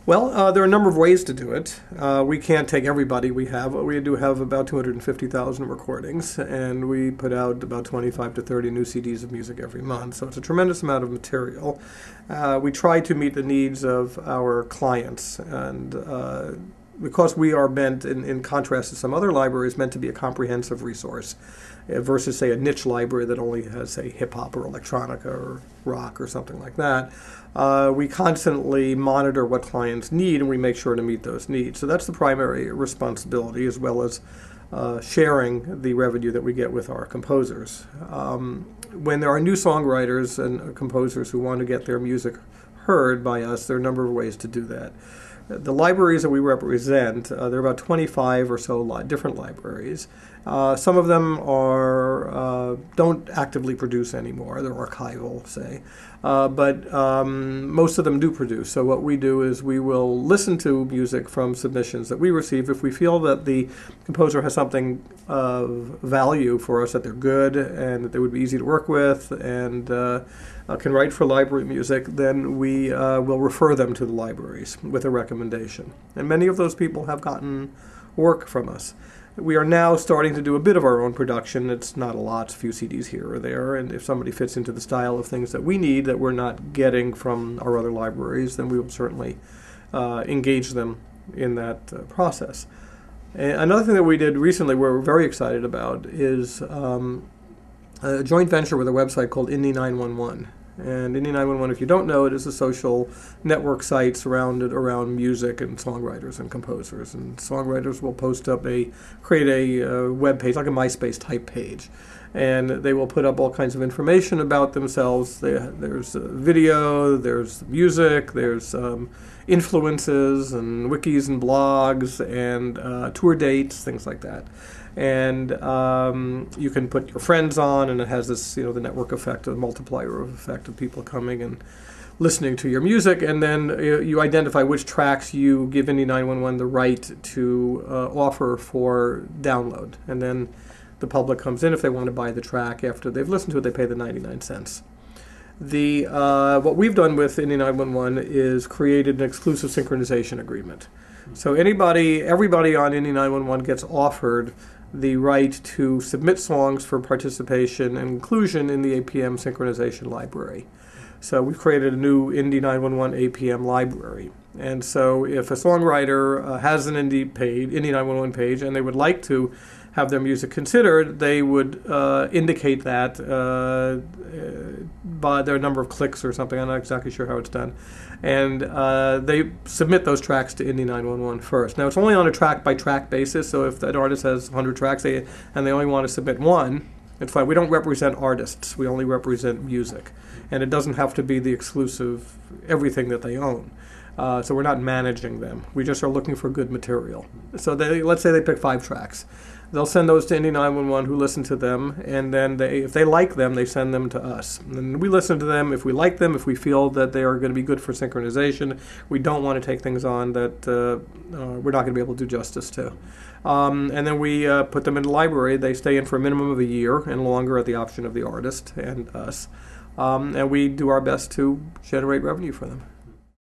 Well, there are a number of ways to do it. We can't take everybody we have. We do have about 250,000 recordings, and we put out about 25 to 30 new CDs of music every month, so it's a tremendous amount of material. We try to meet the needs of our clients, and because we are meant, in contrast to some other libraries, meant to be a comprehensive resource versus, say, a niche library that only has, say, hip-hop or electronica or rock or something like that. We constantly monitor what clients need, and we make sure to meet those needs. So that's the primary responsibility, as well as sharing the revenue that we get with our composers. When there are new songwriters and composers who want to get their music heard by us, there are a number of ways to do that. The libraries that we represent, there are about 25 or so different libraries. Some of them don't actively produce anymore. They're archival, say. But most of them do produce. So what we do is we will listen to music from submissions that we receive. If we feel that the composer has something of value for us, that they're good and that they would be easy to work with and can write for library music, then we will refer them to the libraries with a recommendation. And many of those people have gotten work from us. We are now starting to do a bit of our own production. It's not a lot, it's a few CDs here or there, and if somebody fits into the style of things that we need that we're not getting from our other libraries, then we will certainly engage them in that process. And another thing that we did recently we're very excited about is a joint venture with a website called Indie 911. And Indie 911, if you don't know, it is a social network site surrounded around music and songwriters and composers. And songwriters will create a web page, like a MySpace type page. And they will put up all kinds of information about themselves. There's video, there's music, there's influences and wikis and blogs and tour dates, things like that. And you can put your friends on, and it has this, the network effect, the multiplier effect of people coming and listening to your music. And then you identify which tracks you give Indie 911 the right to offer for download. And then the public comes in if they want to buy the track. After they've listened to it, they pay the 99 cents. What we've done with Indie 911 is created an exclusive synchronization agreement. So everybody on Indie 911 gets offered the right to submit songs for participation and inclusion in the APM synchronization library. So we've created a new Indie 911 APM library. And so if a songwriter has an Indie 911 page, and they would like to have their music considered, they would indicate that by their number of clicks or something. I'm not exactly sure how it's done. And they submit those tracks to Indie 911 first. Now, it's only on a track-by-track basis, so if that artist has 100 tracks and they only want to submit one, it's fine. We don't represent artists. We only represent music. And it doesn't have to be the exclusive everything that they own. So we're not managing them. We just are looking for good material. So let's say they pick 5 tracks. They'll send those to Indie 911, who listen to them, and then if they like them, they send them to us. And we listen to them. If we like them, if we feel that they are going to be good for synchronization, we don't want to take things on that we're not going to be able to do justice to. And then we put them in the library. They stay in for a minimum of a year and longer at the option of the artist and us. And we do our best to generate revenue for them.